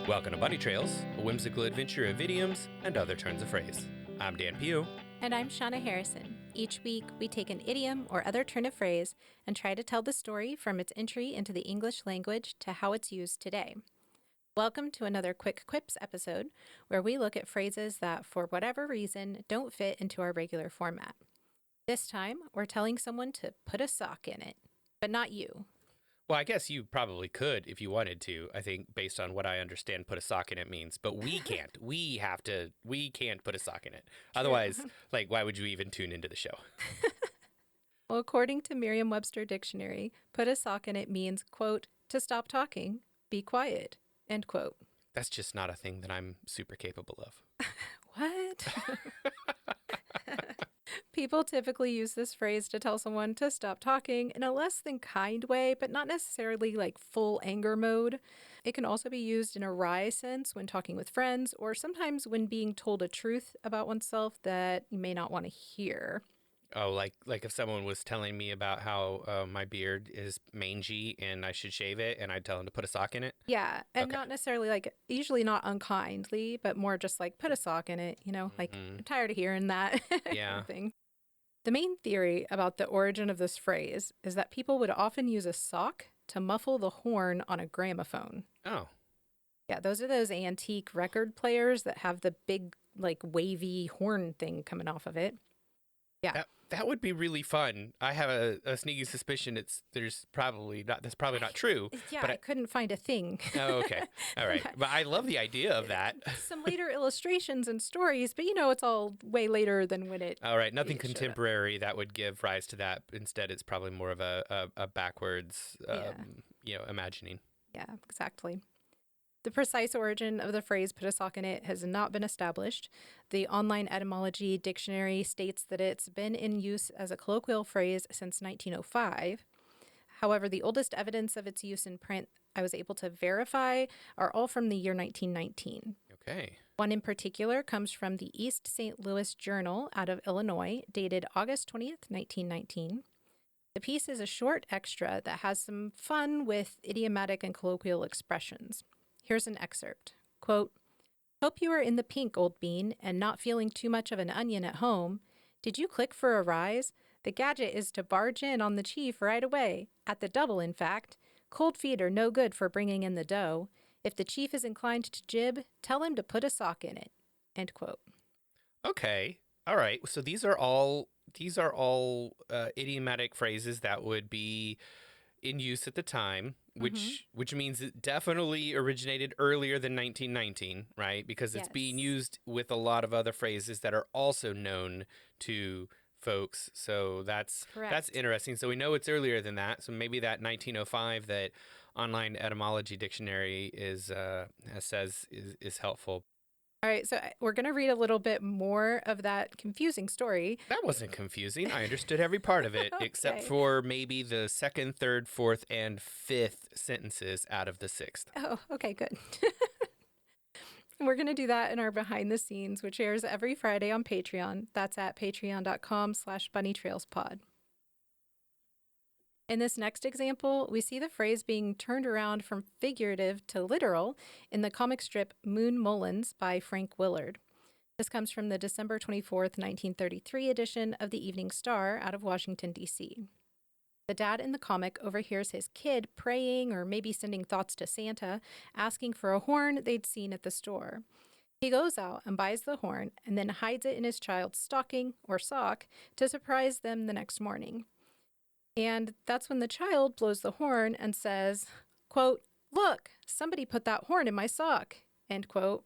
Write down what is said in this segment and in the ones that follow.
Welcome to Bunny Trails, a whimsical adventure of idioms and other turns of phrase. I'm Dan Pugh. And I'm Shauna Harrison. Each week, we take an idiom or other turn of phrase and try to tell the story from its entry into the English language to how it's used today. Welcome to another Quick Quips episode, where we look at phrases that, for whatever reason, don't fit into our regular format. This time, we're telling someone to put a sock in it, but not you. Well, I guess you probably could if you wanted to, I think, based on what I understand put a sock in it means. But we can't. We can't put a sock in it. True. Otherwise, why would you even tune into the show? Well, according to Merriam-Webster Dictionary, put a sock in it means, quote, to stop talking, be quiet, end quote. That's just not a thing that I'm super capable of. What? People typically use this phrase to tell someone to stop talking in a less than kind way, but not necessarily like full anger mode. It can also be used in a wry sense when talking with friends, or sometimes when being told a truth about oneself that you may not want to hear. Oh, like if someone was telling me about how my beard is mangy and I should shave it, and I'd tell them to put a sock in it? Yeah, and Okay. not necessarily usually not unkindly, but more just like put a sock in it, I'm tired of hearing that Yeah. kind of thing. The main theory about the origin of this phrase is that people would often use a sock to muffle the horn on a gramophone. Oh. Yeah, those are those antique record players that have the big, wavy horn thing coming off of it. Yeah. That would be really fun. I have a sneaky suspicion that's probably not true. Yeah, but I couldn't find a thing. Oh, okay. All right. But I love the idea of that. Some later illustrations and stories, but it's all way later than when it... All right. Nothing it showed up. contemporary that would give rise to that. Instead, it's probably more of a backwards, imagining. Yeah, exactly. The precise origin of the phrase put a sock in it has not been established. The online etymology dictionary states that it's been in use as a colloquial phrase since 1905. However, the oldest evidence of its use in print I was able to verify are all from the year 1919. Okay. One in particular comes from the East St. Louis Journal out of Illinois, dated August 20th, 1919. The piece is a short extra that has some fun with idiomatic and colloquial expressions. Here's an excerpt. Quote, "Hope you are in the pink, old bean, and not feeling too much of an onion at home. Did you click for a rise? The gadget is to barge in on the chief right away, at the double, in fact. Cold feet are no good for bringing in the dough. If the chief is inclined to jib, tell him to put a sock in it." End quote. Okay. All right. So these are all idiomatic phrases that would be in use at the time, which means it definitely originated earlier than 1919, right? Because it's being used with a lot of other phrases that are also known to folks. So that's interesting. So we know it's earlier than that. So maybe that 1905 that online etymology dictionary says is helpful. All right, so we're going to read a little bit more of that confusing story. That wasn't confusing. I understood every part of it, except for maybe the second, third, fourth, and fifth sentences out of the sixth. Oh, okay, good. We're going to do that in our behind the scenes, which airs every Friday on Patreon. That's at patreon.com/bunnytrailspod. In this next example, we see the phrase being turned around from figurative to literal in the comic strip Moon Mullins by Frank Willard. This comes from the December 24th, 1933 edition of the Evening Star out of Washington, D.C. The dad in the comic overhears his kid praying or maybe sending thoughts to Santa, asking for a horn they'd seen at the store. He goes out and buys the horn and then hides it in his child's stocking or sock to surprise them the next morning. And that's when the child blows the horn and says, quote, "Look, somebody put that horn in my sock," end quote.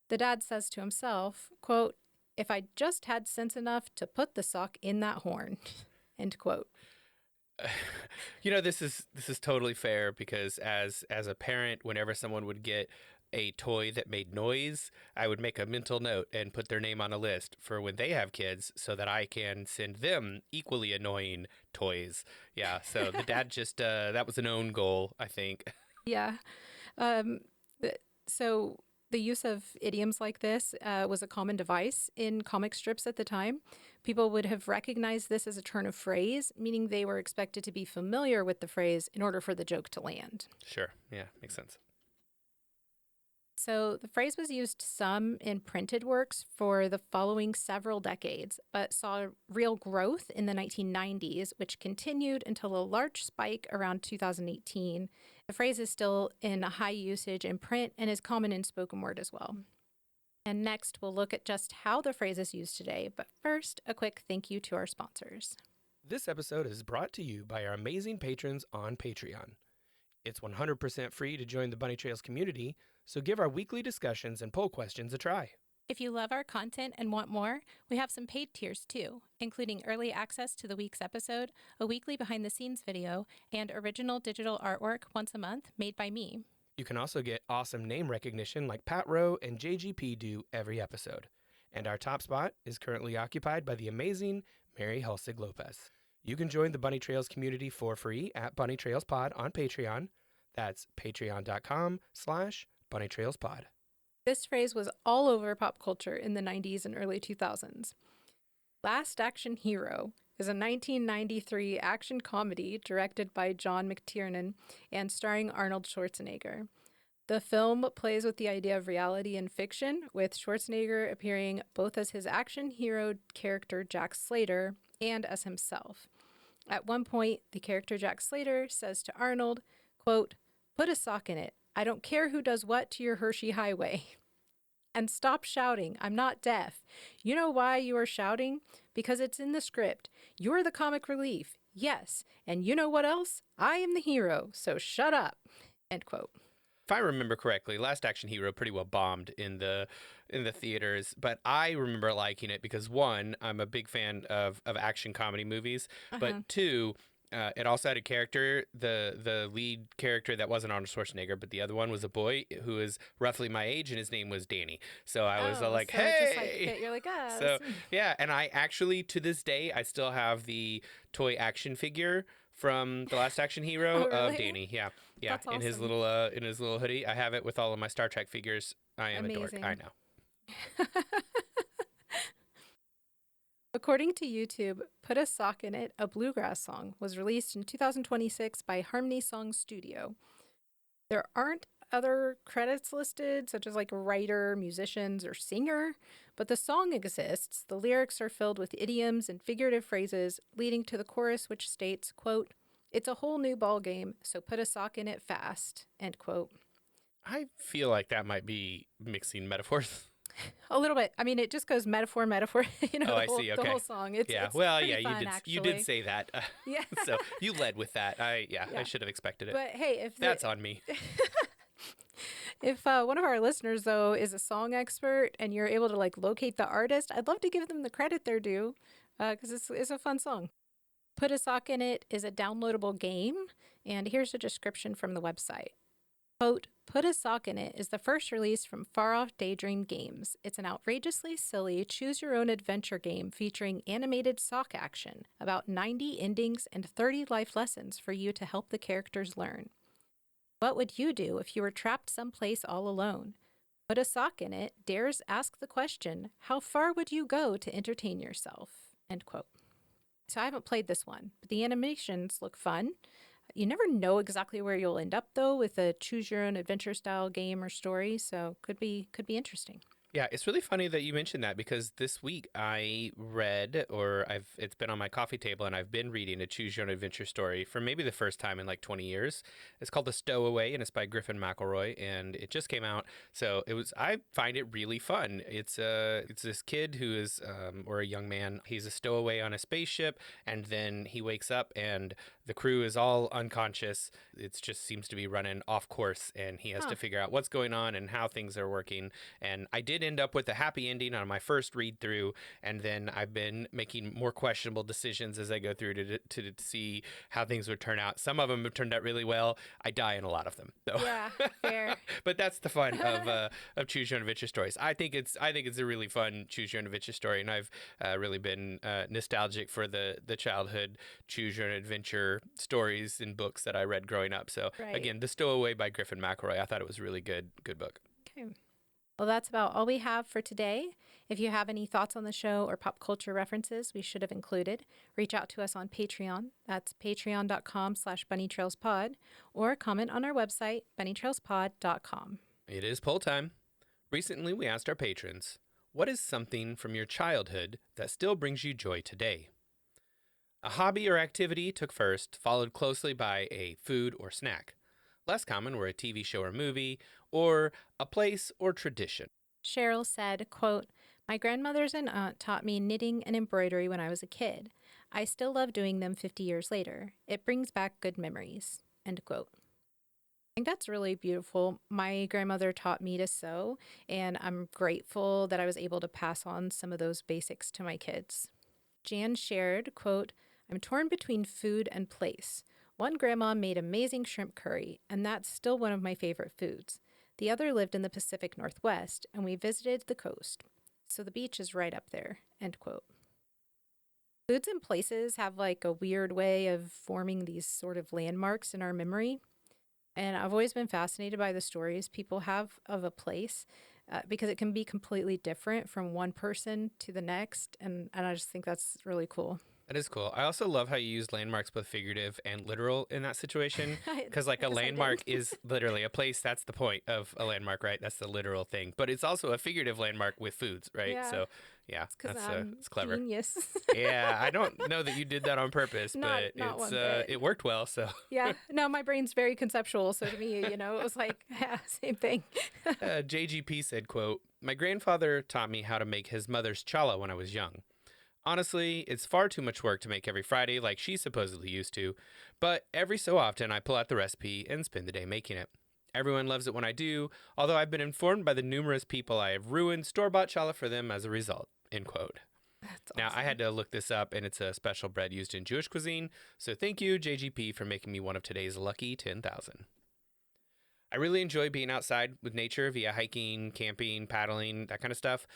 The dad says to himself, quote, "If I just had sense enough to put the sock in that horn," end quote. This is totally fair because as a parent, whenever someone would get a toy that made noise, I would make a mental note and put their name on a list for when they have kids so that I can send them equally annoying toys. Yeah, so the dad just, that was an own goal, I think. Yeah. So the use of idioms like this was a common device in comic strips at the time. People would have recognized this as a turn of phrase, meaning they were expected to be familiar with the phrase in order for the joke to land. Sure, yeah, makes sense. So the phrase was used some in printed works for the following several decades, but saw real growth in the 1990s, which continued until a large spike around 2018. The phrase is still in high usage in print and is common in spoken word as well. And next, we'll look at just how the phrase is used today. But first, a quick thank you to our sponsors. This episode is brought to you by our amazing patrons on Patreon. It's 100% free to join the Bunny Trails community, so give our weekly discussions and poll questions a try. If you love our content and want more, we have some paid tiers too, including early access to the week's episode, a weekly behind-the-scenes video, and original digital artwork once a month made by me. You can also get awesome name recognition like Pat Rowe and JGP do every episode. And our top spot is currently occupied by the amazing Mary Hulsig Lopez. You can join the Bunny Trails community for free at Bunny Trails Pod on Patreon. That's patreon.com/Bunny Trails Pod. This phrase was all over pop culture in the 90s and early 2000s. Last Action Hero is a 1993 action comedy directed by John McTiernan and starring Arnold Schwarzenegger. The film plays with the idea of reality and fiction, with Schwarzenegger appearing both as his action hero character Jack Slater and as himself. At one point, the character Jack Slater says to Arnold, quote, "Put a sock in it. I don't care who does what to your Hershey Highway. And stop shouting. I'm not deaf. You know why you are shouting? Because it's in the script. You're the comic relief. Yes. And you know what else? I am the hero. So shut up." End quote. If I remember correctly, Last Action Hero pretty well bombed in the theaters, but I remember liking it because one, I'm a big fan of action comedy movies, but two, it also had a character, the lead character that wasn't Arnold Schwarzenegger, but the other one was a boy who is roughly my age, and his name was Danny. So I was like, so hey! just like, you're like, ah. So, yeah, and I actually, to this day, I still have the toy action figure from The Last Action Hero of Danny. Yeah. That's in his awesome. in his little hoodie. I have it with all of my Star Trek figures. I am Amazing. a dork. I know. According to YouTube, Put a Sock in It, a bluegrass song, was released in 2026 by Harmony Song Studio. There aren't other credits listed, such as like writer, musicians, or singer, but the song exists. The lyrics are filled with idioms and figurative phrases, leading to the chorus, which states, quote, "It's a whole new ball game, so put a sock in it fast," end quote. I feel like that might be mixing metaphors. A little bit. I mean, it just goes metaphor, Oh, I see. Okay. the whole song. It's Well, pretty yeah, fun, you did say that. Yeah. So you led with that. I should have expected it. But hey, if that's on me. If one of our listeners, though, is a song expert and you're able to like locate the artist, I'd love to give them the credit they're due because it's a fun song. Put a Sock in It is a downloadable game, and here's a description from the website. Quote, "Put a Sock in It is the first release from Far Off Daydream Games. It's an outrageously silly choose-your-own-adventure game featuring animated sock action, about 90 endings and 30 life lessons for you to help the characters learn. What would you do if you were trapped someplace all alone? Put a Sock in It dares ask the question, how far would you go to entertain yourself?" End quote. So I haven't played this one, but the animations look fun. You never know exactly where you'll end up, though, with a choose-your-own-adventure style game or story, so could be interesting. Yeah, it's really funny that you mentioned that because this week I read, it's been on my coffee table, and I've been reading a Choose Your Own Adventure story for maybe the first time in like 20 years. It's called The Stowaway, and it's by Griffin McElroy, and it just came out. So I find it really fun. It's this kid who is, or a young man, he's a stowaway on a spaceship, and then he wakes up and the crew is all unconscious. It just seems to be running off course, and he has to figure out what's going on and how things are working. And I did end up with a happy ending on my first read through, and then I've been making more questionable decisions as I go through to see how things would turn out. Some of them have turned out really well. I die in a lot of them, though. Yeah, fair. But that's the fun of Choose Your Own Adventure stories. I think it's a really fun Choose Your Own Adventure story, and I've really been nostalgic for the childhood Choose Your Own Adventure stories and books that I read growing up. So again, The Stowaway by Griffin McElroy. I thought it was a really good book. Okay. Well, that's about all we have for today. If you have any thoughts on the show or pop culture references we should have included, reach out to us on Patreon. That's patreon.com/bunnytrailspod, or comment on our website, bunnytrailspod.com. It is poll time. Recently, we asked our patrons, what is something from your childhood that still brings you joy today? A hobby or activity took first, followed closely by a food or snack. Less common were a TV show or movie, or a place or tradition. Cheryl said, quote, "My grandmothers and aunt taught me knitting and embroidery when I was a kid. I still love doing them 50 years later. It brings back good memories." End quote. I think that's really beautiful. My grandmother taught me to sew, and I'm grateful that I was able to pass on some of those basics to my kids. Jan shared, quote, "I'm torn between food and place. One grandma made amazing shrimp curry, and that's still one of my favorite foods. The other lived in the Pacific Northwest, and we visited the coast. So the beach is right up there." End quote. Foods and places have like a weird way of forming these sort of landmarks in our memory. And I've always been fascinated by the stories people have of a place because it can be completely different from one person to the next. And I just think that's really cool. That is cool. I also love how you use landmarks both figurative and literal in that situation. Because, like, a landmark is literally a place. That's the point of a landmark, right? That's the literal thing. But it's also a figurative landmark with foods, right? Yeah. So, yeah, it's clever. Genius. Yeah, I don't know that you did that on purpose, but not one bit. It worked well. So, yeah, no, my brain's very conceptual. So to me, it was like, yeah, same thing. JGP said, quote, "My grandfather taught me how to make his mother's challah when I was young. Honestly, it's far too much work to make every Friday like she supposedly used to, but every so often I pull out the recipe and spend the day making it. Everyone loves it when I do, although I've been informed by the numerous people I have ruined store-bought challah for them as a result." End quote. That's Now, awesome. I had to look this up, and it's a special bread used in Jewish cuisine, so thank you, JGP, for making me one of today's lucky 10,000. I really enjoy being outside with nature via hiking, camping, paddling, that kind of stuff.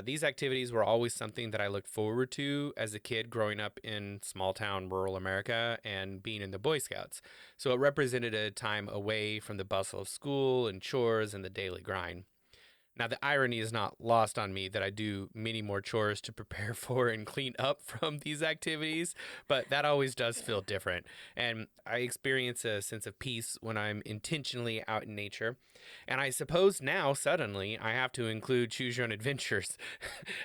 These activities were always something that I looked forward to as a kid growing up in small town rural America and being in the Boy Scouts. So it represented a time away from the bustle of school and chores and the daily grind. Now, the irony is not lost on me that I do many more chores to prepare for and clean up from these activities, but that always does feel different. And I experience a sense of peace when I'm intentionally out in nature. And I suppose now, suddenly, I have to include Choose Your Own Adventures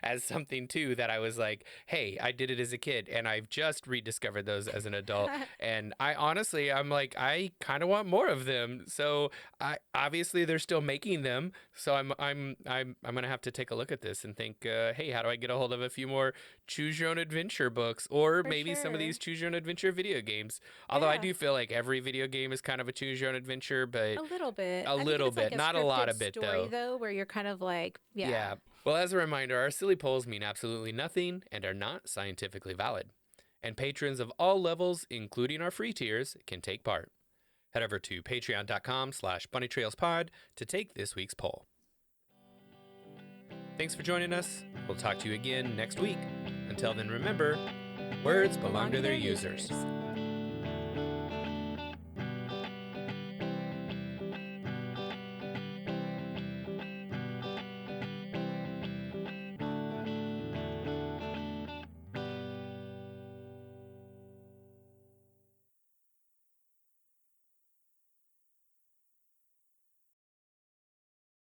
as something too that I was like, hey, I did it as a kid, and I've just rediscovered those as an adult. And I'm like, I kind of want more of them. So I obviously they're still making them. So I'm gonna have to take a look at this and think, hey, how do I get a hold of a few more Choose Your Own Adventure books, or maybe some of these Choose Your Own Adventure video games? Although I do feel like every video game is kind of a Choose Your Own Adventure, but a little bit. a little bit, like not a lot of it story, though, where you're kind of like, yeah. Well, as a reminder, our silly polls mean absolutely nothing and are not scientifically valid. And patrons of all levels, including our free tiers, can take part. Head over to patreon.com/bunnytrailspod to take this week's poll. Thanks for joining us. We'll talk to you again next week. Until then, remember, words belong to their users.